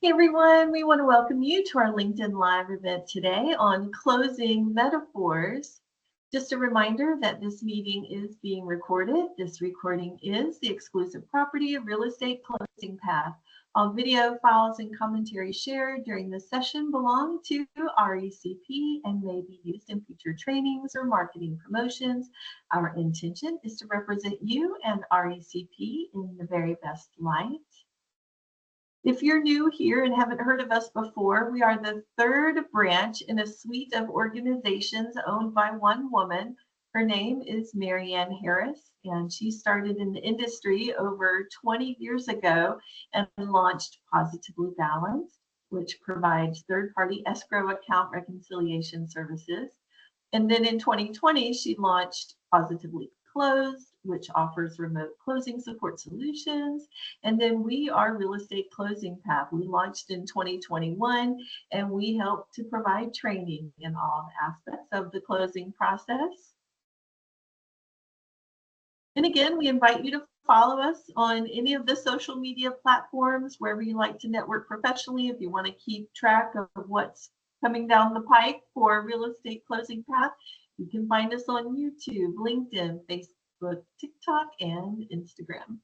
Hey everyone, we want to welcome you to our LinkedIn Live event today on closing metaphors. Just a reminder that this meeting is being recorded. This recording is the exclusive property of Real Estate Closing Path. All video files and commentary shared during this session belong to RECP and may be used in future trainings or marketing promotions. Our intention is to represent you and RECP in the very best light. If you're new here and haven't heard of us before, we are the third branch in a suite of organizations owned by one woman. Her name is Marianne Harris, and she started in the industry over 20 years ago and launched Positively Balanced, which provides third-party escrow account reconciliation services. And then in 2020, she launched Positively Closed, which offers remote closing support solutions. And then we are Real Estate Closing Path. We launched in 2021, and we help to provide training in all aspects of the closing process. And again, we invite you to follow us on any of the social media platforms, wherever you like to network professionally. If you want to keep track of what's coming down the pike for Real Estate Closing Path, you can find us on YouTube, LinkedIn, Facebook, TikTok, and Instagram.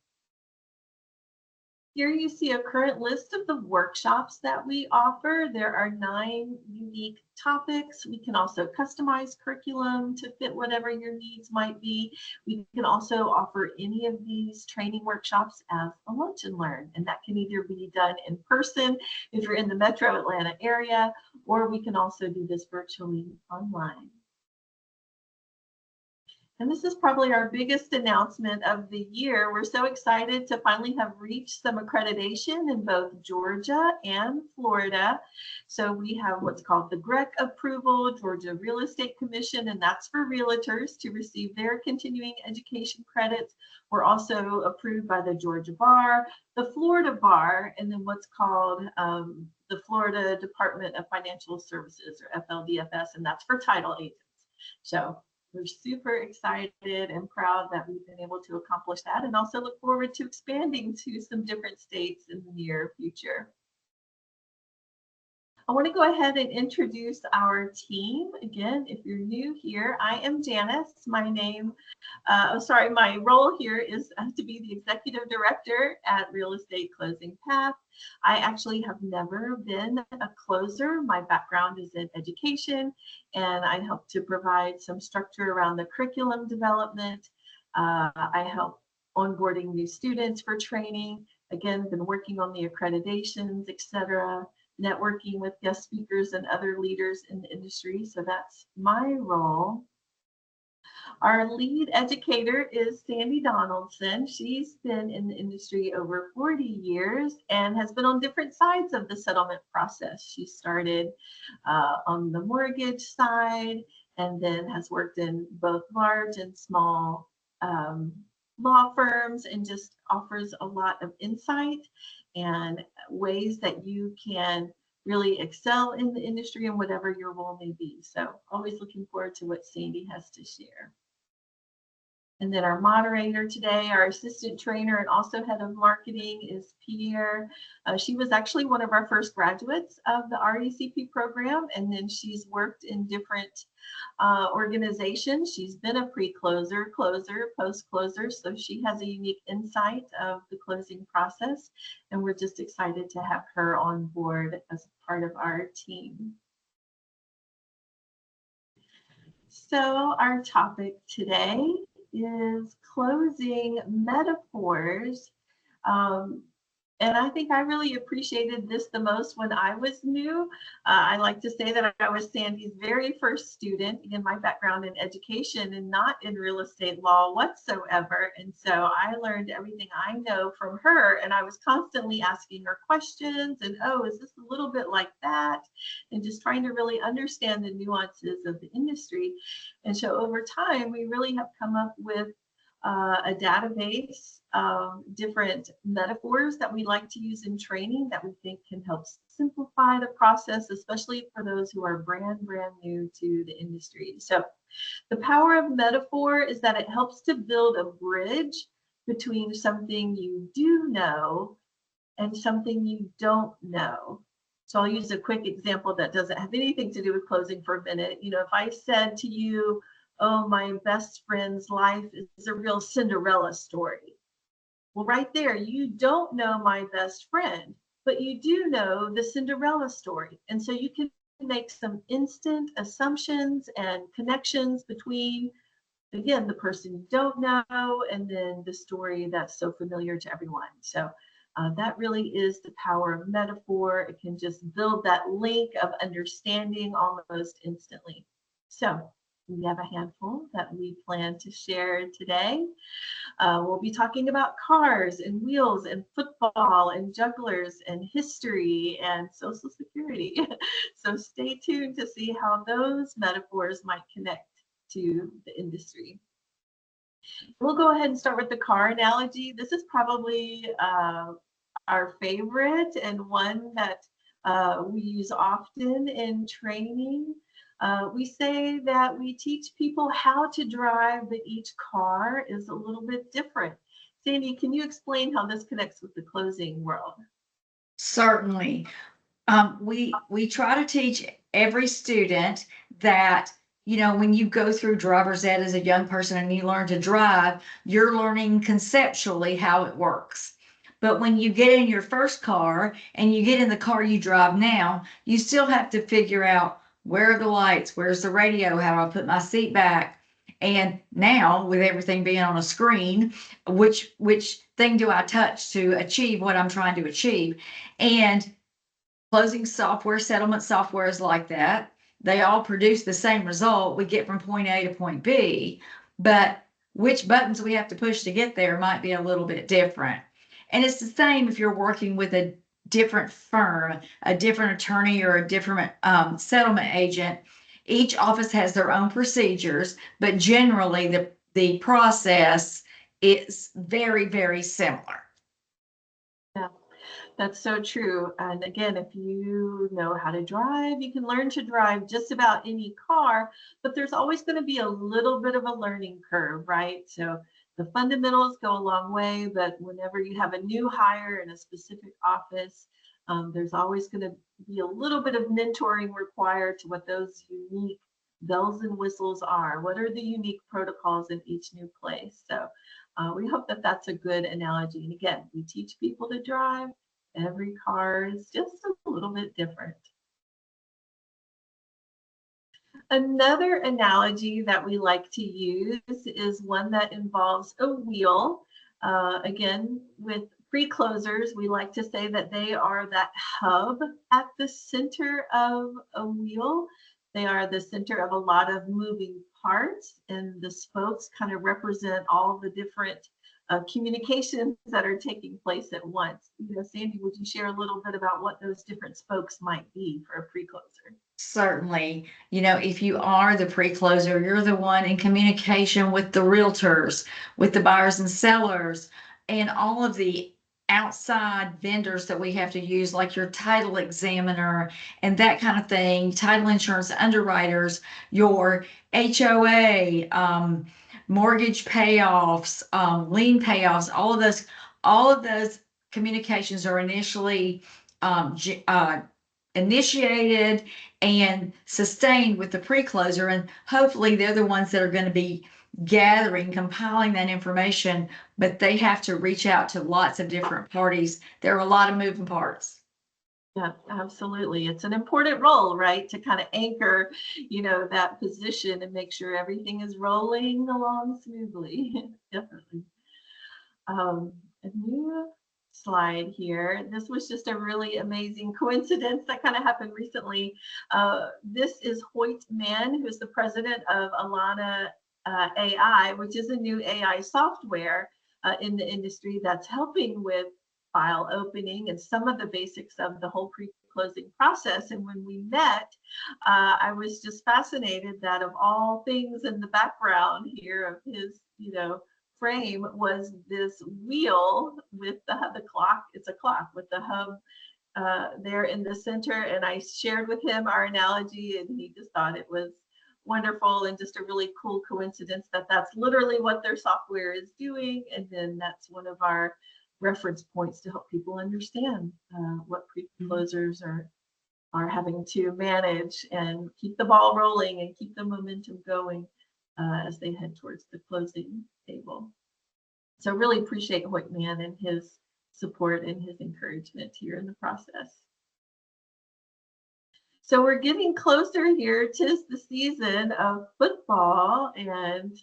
Here you see a current list of the workshops that we offer. There are 9 unique topics. We can also customize curriculum to fit whatever your needs might be. We can also offer any of these training workshops as a lunch and learn, and that can either be done in person if you're in the Metro Atlanta area, or we can also do this virtually online. And this is probably our biggest announcement of the year. We're so excited to finally have reached some accreditation in both Georgia and Florida. So we have what's called the GREC approval, Georgia Real Estate Commission, and that's for realtors to receive their continuing education credits. We're also approved by the Georgia Bar, the Florida Bar, and then what's called the Florida Department of Financial Services, or FLDFS, and that's for title agents. So we're super excited and proud that we've been able to accomplish that, and also look forward to expanding to some different states in the near future. I want to go ahead and introduce our team. Again, if you're new here, I am Janis. My role here is to be the Executive Director at Real Estate Closing Path. I actually have never been a closer. My background is in education, and I help to provide some structure around the curriculum development. I help onboarding new students for training. Again, been working on the accreditations, etc., networking with guest speakers and other leaders in the industry. So that's my role. Our lead educator is Sandi Donaldson. She's been in the industry over 40 years and has been on different sides of the settlement process. She started on the mortgage side and then has worked in both large and small law firms, and just offers a lot of insight and ways that you can really excel in the industry and whatever your role may be. So always looking forward to what Sandi has to share. And then our moderator today, our assistant trainer and also head of marketing, is Pierre. She was actually one of our first graduates of the RECP program, and then she's worked in different organizations. She's been a pre-closer, closer, post-closer, so she has a unique insight of the closing process, and we're just excited to have her on board as part of our team. So our topic today is closing metaphors. And I think I really appreciated this the most when I was new. I like to say that I was Sandi's very first student in my background in education and not in real estate law whatsoever. And so I learned everything I know from her, and I was constantly asking her questions and, oh, is this a little bit like that? And just trying to really understand the nuances of the industry. And so over time, we really have come up with a database of different metaphors that we like to use in training that we think can help simplify the process, especially for those who are brand new to the industry. So the power of metaphor is that it helps to build a bridge between something you do know and something you don't know. So I'll use a quick example that doesn't have anything to do with closing for a minute. You know, if I said to you, oh, my best friend's life is a real Cinderella story. Well, right there, you don't know my best friend, but you do know the Cinderella story. And so you can make some instant assumptions and connections between, again, the person you don't know and then the story that's so familiar to everyone. So that really is the power of metaphor. It can just build that link of understanding almost instantly. So we have a handful that we plan to share today. We'll be talking about cars and wheels and football and jugglers and history and Social Security. So stay tuned to see how those metaphors might connect to the industry. We'll go ahead and start with the car analogy. This is probably our favorite and one that we use often in training. We say that we teach people how to drive, but each car is a little bit different. Sandy, can you explain how this connects with the closing world? Certainly. We try to teach every student that, when you go through driver's ed as a young person and you learn to drive, you're learning conceptually how it works. But when you get in your first car and you get in the car you drive now, you still have to figure out where are the lights, where's the radio, how do I put my seat back? And now with everything being on a screen, which thing do I touch to achieve what I'm trying to achieve? And closing software, settlement software is like that. They all produce the same result. We get from point A to point B, but which buttons we have to push to get there might be a little bit different. And it's the same if you're working with a different firm, a different attorney, or a different settlement agent. Each office has their own procedures, but generally the process is very, very similar. Yeah. That's so true. And again, if you know how to drive, you can learn to drive just about any car, but there's always going to be a little bit of a learning curve, right? So the fundamentals go a long way, but whenever you have a new hire in a specific office, there's always going to be a little bit of mentoring required to what those unique bells and whistles are. What are the unique protocols in each new place? So we hope that that's a good analogy. And again, we teach people to drive. Every car is just a little bit different. Another analogy that we like to use is one that involves a wheel. Again, with pre-closers, we like to say that they are that hub at the center of a wheel. They are the center of a lot of moving parts, and the spokes kind of represent all the different communications that are taking place at once. Sandy, would you share a little bit about what those different spokes might be for a pre-closer? Certainly, if you are the pre-closer, you're the one in communication with the realtors, with the buyers and sellers, and all of the outside vendors that we have to use, like your title examiner and that kind of thing, title insurance underwriters, your HOA, mortgage payoffs, lien payoffs, all of those communications are initially initiated and sustained with the pre-closer, and hopefully they're the ones that are going to be gathering, compiling that information, but they have to reach out to lots of different parties. There are a lot of moving parts. Yeah, absolutely. It's an important role, right? To kind of anchor, that position and make sure everything is rolling along smoothly. Definitely. A new slide here. This was just a really amazing coincidence that kind of happened recently. This is Hoyt Mann, who's the president of Alana AI, which is a new AI software in the industry that's helping with file opening and some of the basics of the whole pre-closing process. And when we met, I was just fascinated that of all things in the background here of his, frame was this wheel with the clock. It's a clock with the hub there in the center. And I shared with him our analogy, and he just thought it was wonderful and just a really cool coincidence that that's literally what their software is doing. And then that's one of our reference points to help people understand what pre-closers are having to manage and keep the ball rolling and keep the momentum going as they head towards the closing table. So really appreciate Hoytman and his support and his encouragement here in the process. So we're getting closer here. 'Tis the season of football and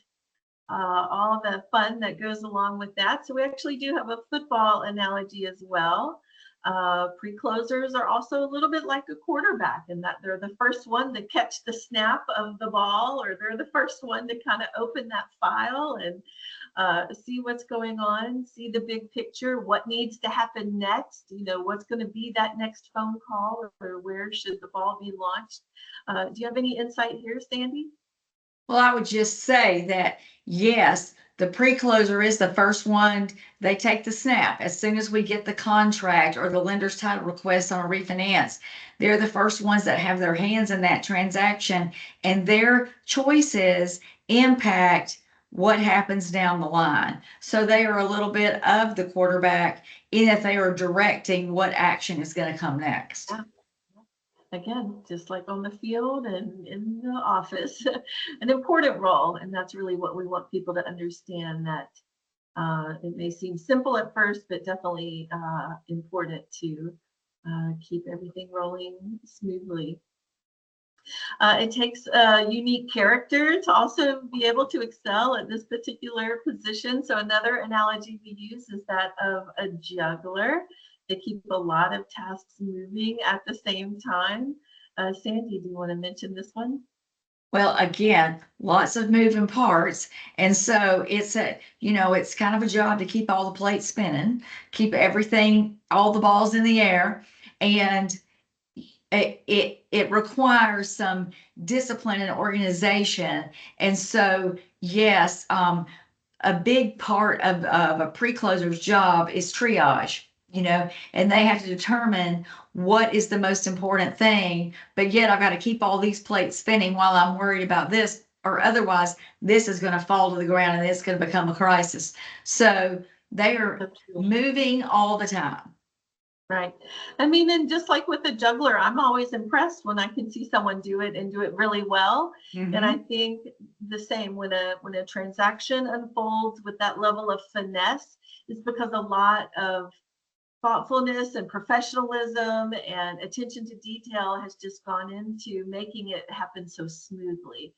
all the fun that goes along with that. So we actually do have a football analogy as well. Pre-closers are also a little bit like a quarterback in that they're the first one to catch the snap of the ball, or they're the first one to kind of open that file and see what's going on, see the big picture, what needs to happen next, what's going to be that next phone call, or where should the ball be launched. Do you have any insight here, Sandi? Well, I would just say that, yes, the pre-closer is the first one. They take the snap. As soon as we get the contract or the lender's title request on a refinance, they're the first ones that have their hands in that transaction, and their choices impact what happens down the line. So they are a little bit of the quarterback in that they are directing what action is going to come next. Yeah. Again, just like on the field and in the office, an important role. And that's really what we want people to understand, that it may seem simple at first, but definitely important to keep everything rolling smoothly. It takes a unique character to also be able to excel at this particular position. So another analogy we use is that of a juggler. They keep a lot of tasks moving at the same time. Sandi, do you want to mention this one? Well, again, lots of moving parts. And so it's kind of a job to keep all the plates spinning, keep everything, all the balls in the air. And it requires some discipline and organization. And so, yes, a big part of a pre-closer's job is triage, and they have to determine what is the most important thing, but yet I've got to keep all these plates spinning while I'm worried about this, or otherwise this is going to fall to the ground and it's going to become a crisis. So they are moving all the time. Right. I mean, and just like with the juggler, I'm always impressed when I can see someone do it and do it really well. Mm-hmm. And I think the same when a transaction unfolds with that level of finesse, it's because a lot of thoughtfulness and professionalism and attention to detail has just gone into making it happen so smoothly.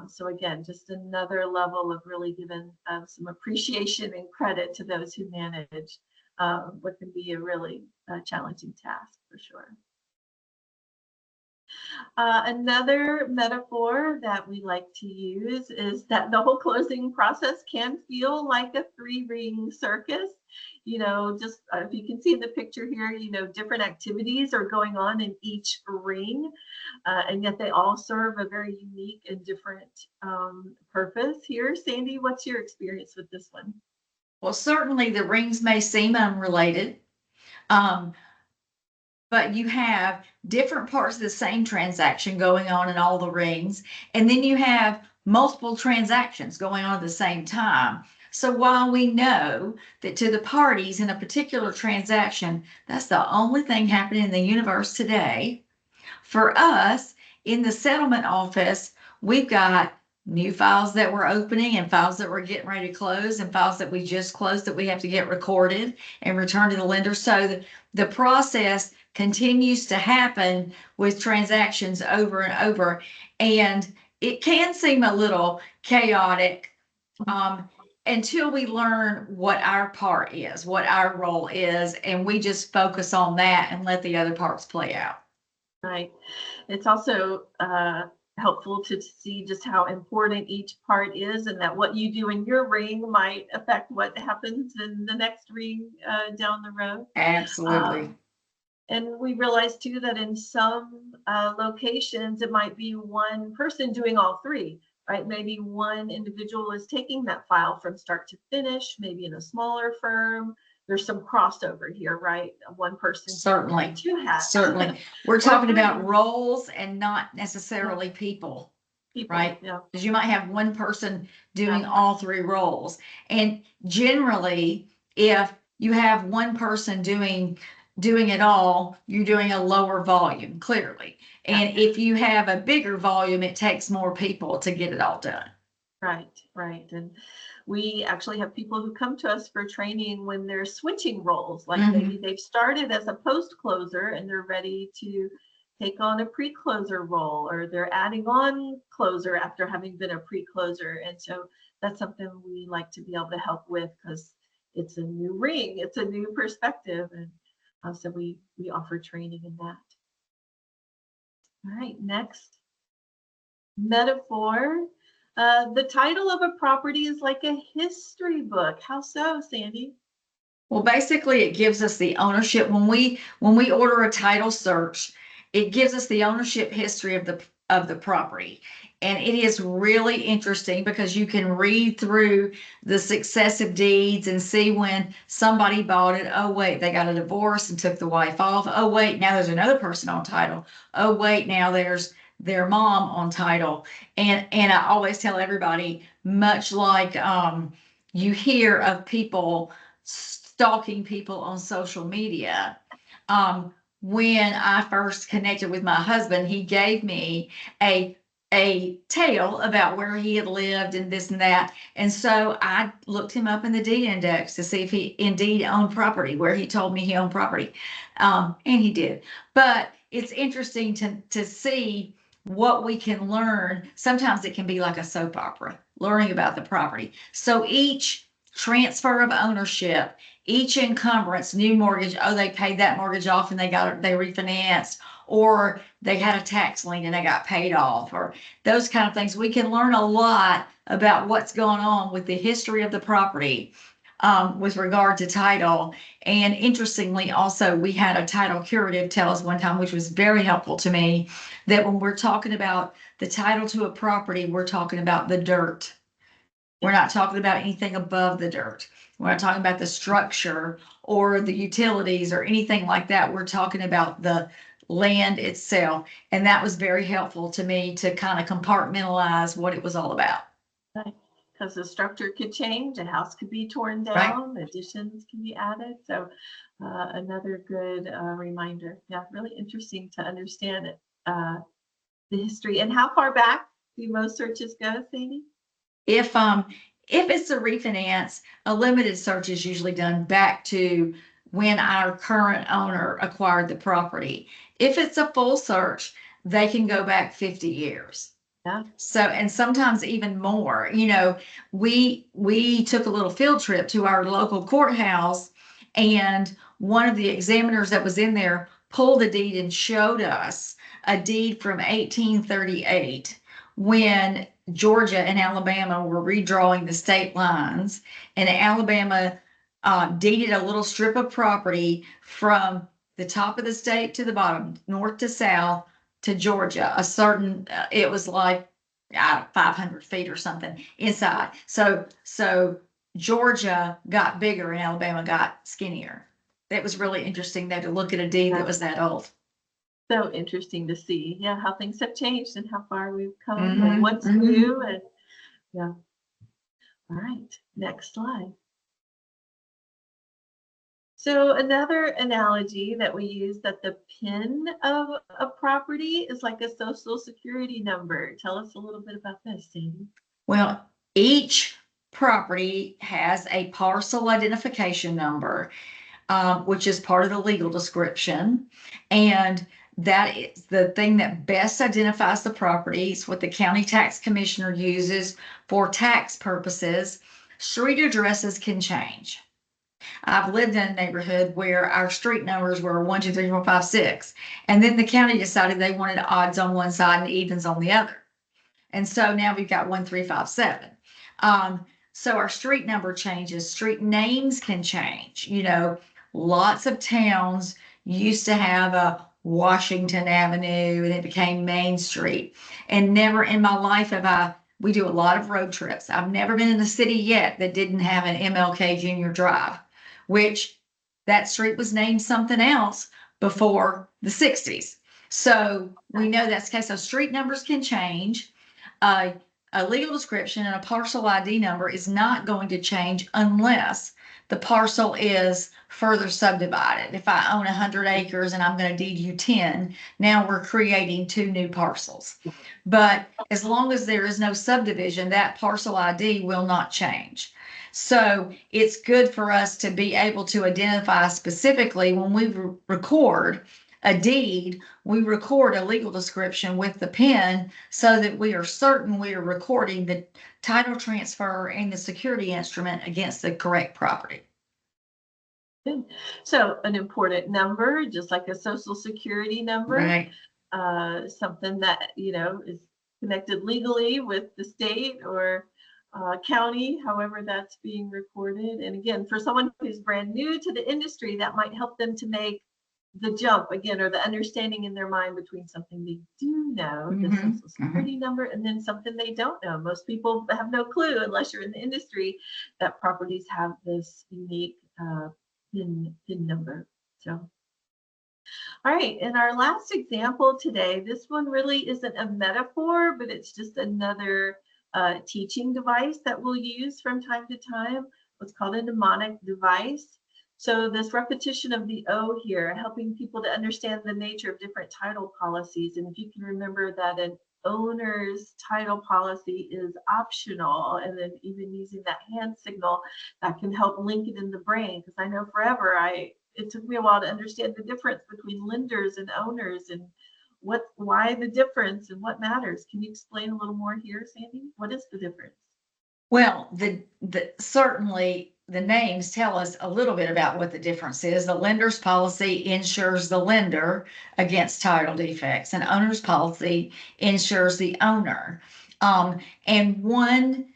So again, just another level of really giving some appreciation and credit to those who manage what can be a really challenging task for sure. Another metaphor that we like to use is that the whole closing process can feel like a three-ring circus. Just if you can see in the picture here, different activities are going on in each ring, and yet they all serve a very unique and different purpose here. Sandi, what's your experience with this one? Well, certainly the rings may seem unrelated, but you have different parts of the same transaction going on in all the rings, and then you have multiple transactions going on at the same time. So while we know that to the parties in a particular transaction, that's the only thing happening in the universe today, for us in the settlement office, we've got new files that we're opening and files that we're getting ready to close and files that we just closed that we have to get recorded and returned to the lender. So the process continues to happen with transactions over and over. And it can seem a little chaotic until we learn what our part is, what our role is, and we just focus on that and let the other parts play out. Right. It's also helpful to see just how important each part is, and that what you do in your ring might affect what happens in the next ring down the road. Absolutely. And we realize too that in some locations, it might be one person doing all three, right? Maybe one individual is taking that file from start to finish, maybe in a smaller firm. There's some crossover here, right? One person. Certainly. Two hats. Certainly. We're talking about roles and not necessarily people, right? Yeah. Because you might have one person doing all three roles. And generally, if you have one person doing it all, you're doing a lower volume, clearly. And if you have a bigger volume, it takes more people to get it all done. Right, right. And we actually have people who come to us for training when they're switching roles, like maybe they've started as a post closer and they're ready to take on a pre-closer role, or they're adding on closer after having been a pre-closer. And so that's something we like to be able to help with, because it's a new ring, it's a new perspective. And so we offer training in that. All right, next metaphor. The title of a property is like a history book. How so, Sandy? Well, basically, it gives us the ownership. When we order a title search, it gives us the ownership history of the property. And it is really interesting because you can read through the successive deeds and see when somebody bought it. Oh, wait, they got a divorce and took the wife off. Oh, wait, now there's another person on title. Oh, wait, now there's their mom on title. And I always tell everybody, much like you hear of people stalking people on social media. When I first connected with my husband, he gave me a tale about where he had lived and this and that. And so I looked him up in the deed index to see if he indeed owned property where he told me he owned property. And he did. But it's interesting to see what we can learn. Sometimes it can be like a soap opera, learning about the property. So each transfer of ownership, each encumbrance, new mortgage, oh, they paid that mortgage off and they refinanced, or they had a tax lien and they got paid off, or those kind of things. We can learn a lot about what's going on with the history of the property with regard to title. And interestingly, also, we had a title curative tell us one time, which was very helpful to me, that when we're talking about the title to a property, we're talking about the dirt. We're not talking about anything above the dirt. We're not talking about the structure or the utilities or anything like that. We're talking about the land itself. And that was very helpful to me to kind of compartmentalize what it was all about. Right. Because the structure could change, a house could be torn down, right. Additions can be added. So another good reminder. Yeah, really interesting to understand it, the history. And how far back do most searches go, Sadie? If it's a refinance, a limited search is usually done back to when our current owner acquired the property. If it's a full search, they can go back 50 years. Yeah. So, and sometimes even more. You know, we took a little field trip to our local courthouse, and one of the examiners that was in there pulled a deed and showed us a deed from 1838 when Georgia and Alabama were redrawing the state lines, and Alabama deeded a little strip of property from the top of the state to the bottom, north to south, to Georgia. A certain, it was like 500 feet or something inside. So Georgia got bigger and Alabama got skinnier. That was really interesting, though, to look at a deed that was that old. So interesting to see, yeah, how things have changed and how far we've come and what's new. And yeah. All right, next slide. So another analogy that we use, that the PIN of a property is like a social security number. Tell us a little bit about this, Sandy. Well, each property has a parcel identification number, which is part of the legal description. And that is the thing that best identifies the property. It's what the county tax commissioner uses for tax purposes. Street addresses can change. I've lived in a neighborhood where our street numbers were 1, 2, 3, 4, 5, 6. And then the county decided they wanted odds on one side and evens on the other. And so now we've got 1, 3, 5, 7. So our street number changes, street names can change. You know, lots of towns used to have a Washington Avenue and it became Main Street. And never in my life we do a lot of road trips. I've never been in a city yet that didn't have an MLK Junior Drive, which that street was named something else before the 60s. So we know that's the case. So street numbers can change. A legal description and a parcel ID number is not going to change unless the parcel is further subdivided. If I own 100 acres and I'm going to deed you 10, now we're creating 2 new parcels. But as long as there is no subdivision, that parcel ID will not change. So it's good for us to be able to identify specifically when we record a deed, we record a legal description with the pen so that we are certain we are recording the title transfer and the security instrument against the correct property. So an important number, just like a social security number, Right. something that, is connected legally with the state or county, however that's being recorded. And again, for someone who's brand new to the industry, that might help them to make the jump again, or the understanding in their mind between something they do know, the social security number, and then something they don't know. Most people have no clue unless you're in the industry that properties have this unique PIN number. So, all right, and our last example today, this one really isn't a metaphor, but it's just another teaching device that we'll use from time to time, what's called a mnemonic device. So this repetition of the O here, helping people to understand the nature of different title policies. And if you can remember that an owner's title policy is optional, and then even using that hand signal, that can help link it in the brain. Because I know forever, it took me a while to understand the difference between lenders and owners and why the difference and what matters. Can you explain a little more here, Sandi? What is the difference? Well, certainly the names tell us a little bit about what the difference is. The lender's policy insures the lender against title defects, and owner's policy insures the owner. And one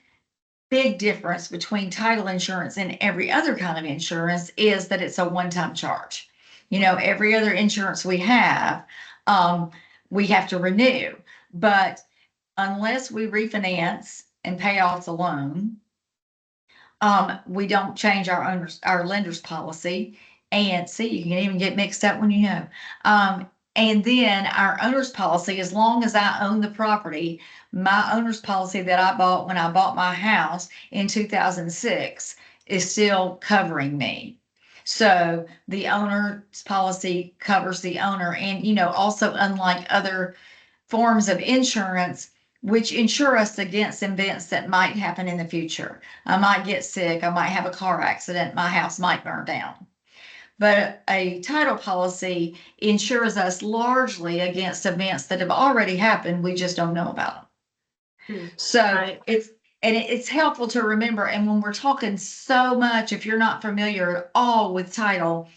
big difference between title insurance and every other kind of insurance is that it's a one-time charge. Every other insurance we have to renew, but unless we refinance and pay off the loan, we don't change our lender's policy. And see, you can even get mixed up when you know. And then our owner's policy, as long as I own the property, my owner's policy that I bought when I bought my house in 2006 is still covering me. So the owner's policy covers the owner. And, also unlike other forms of insurance, which insure us against events that might happen in the future. I might get sick, I might have a car accident, my house might burn down. But a title policy insures us largely against events that have already happened, we just don't know about them. So right. It's helpful to remember. And when we're talking so much, if you're not familiar at all with title,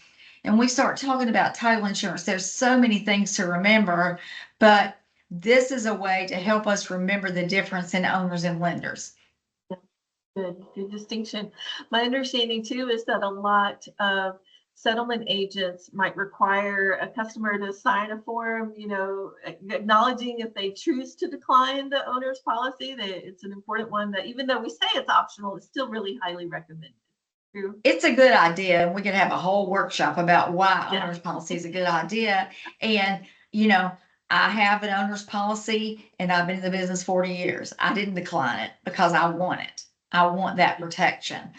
and we start talking about title insurance, there's so many things to remember, but this is a way to help us remember the difference in owners and lenders. Good distinction. My understanding too is that a lot of settlement agents might require a customer to sign a form, acknowledging if they choose to decline the owner's policy, that it's an important one that even though we say it's optional, it's still really highly recommended. True. It's a good idea, and we could have a whole workshop about why owner's policy is a good idea. And, I have an owner's policy and I've been in the business 40 years. I didn't decline it because I want it. I want that protection.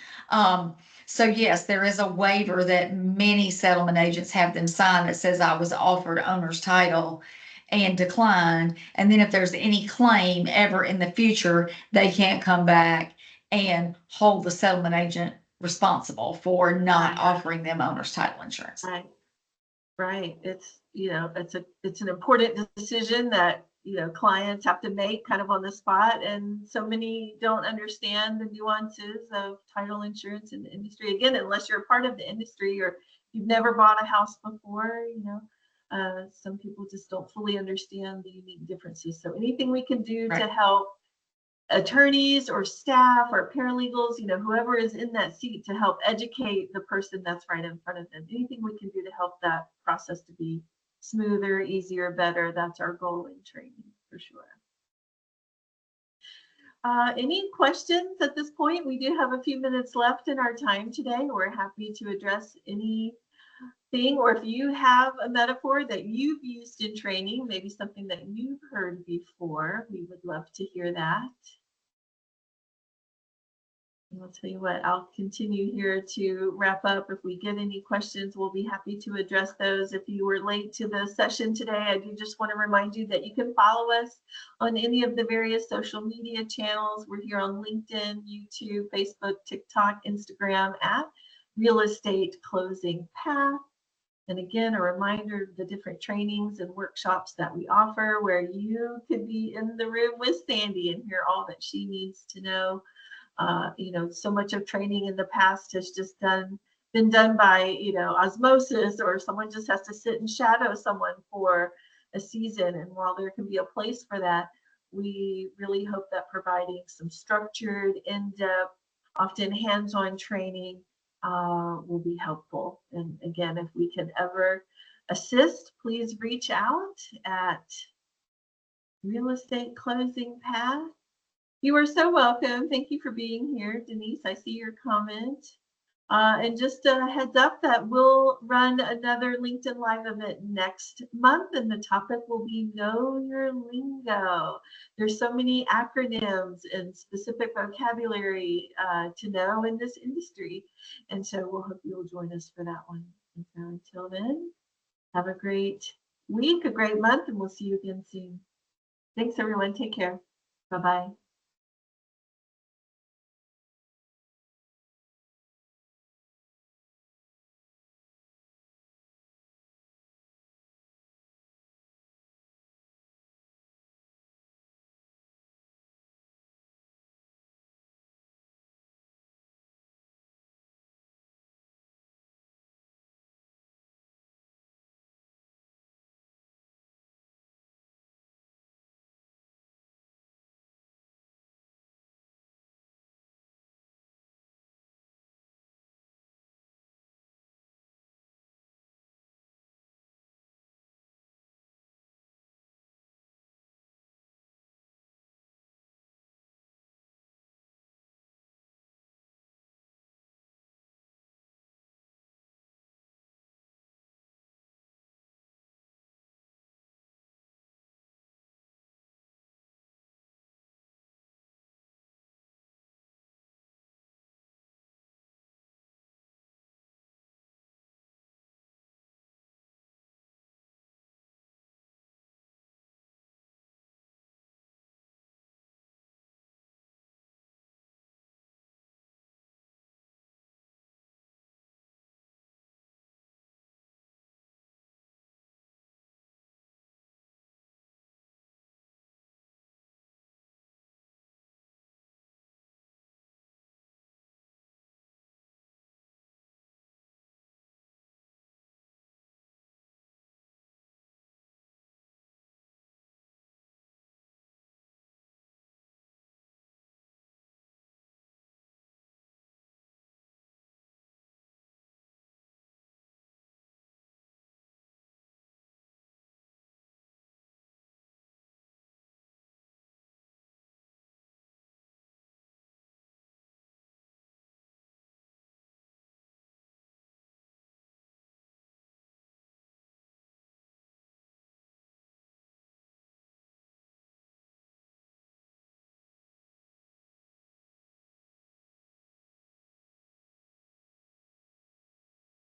So yes, there is a waiver that many settlement agents have them sign that says I was offered owner's title and declined. And then if there's any claim ever in the future, they can't come back and hold the settlement agent responsible for not offering them owner's title insurance. Right. It's an important decision that clients have to make kind of on the spot, and so many don't understand the nuances of title insurance in the industry. Again, unless you're a part of the industry or you've never bought a house before, some people just don't fully understand the unique differences. So anything we can do to help attorneys or staff or paralegals, whoever is in that seat, to help educate the person that's right in front of them. Anything we can do to help that process to be smoother, easier, better, that's our goal in training for sure. Any questions at this point? We do have a few minutes left in our time today. We're happy to address anything, or if you have a metaphor that you've used in training, maybe something that you've heard before, we would love to hear that. I'll tell you what, I'll continue here to wrap up. If we get any questions, we'll be happy to address those. If you were late to the session today, I do just want to remind you that you can follow us on any of the various social media channels. We're here on LinkedIn, YouTube, Facebook, TikTok, Instagram at Real Estate Closing Path. And again, a reminder of the different trainings and workshops that we offer where you could be in the room with Sandi and hear all that she needs to know. So much of training in the past has just been done by, osmosis, or someone just has to sit and shadow someone for a season. And while there can be a place for that, we really hope that providing some structured, in-depth, often hands-on training will be helpful. And again, if we can ever assist, please reach out at Real Estate Closing Path. You are so welcome. Thank you for being here, Denise. I see your comment. And just a heads up that we'll run another LinkedIn Live event next month, and the topic will be Know Your Lingo. There's so many acronyms and specific vocabulary to know in this industry. And so we'll hope you'll join us for that one. And so until then, have a great week, a great month, and we'll see you again soon. Thanks, everyone. Take care. Bye-bye.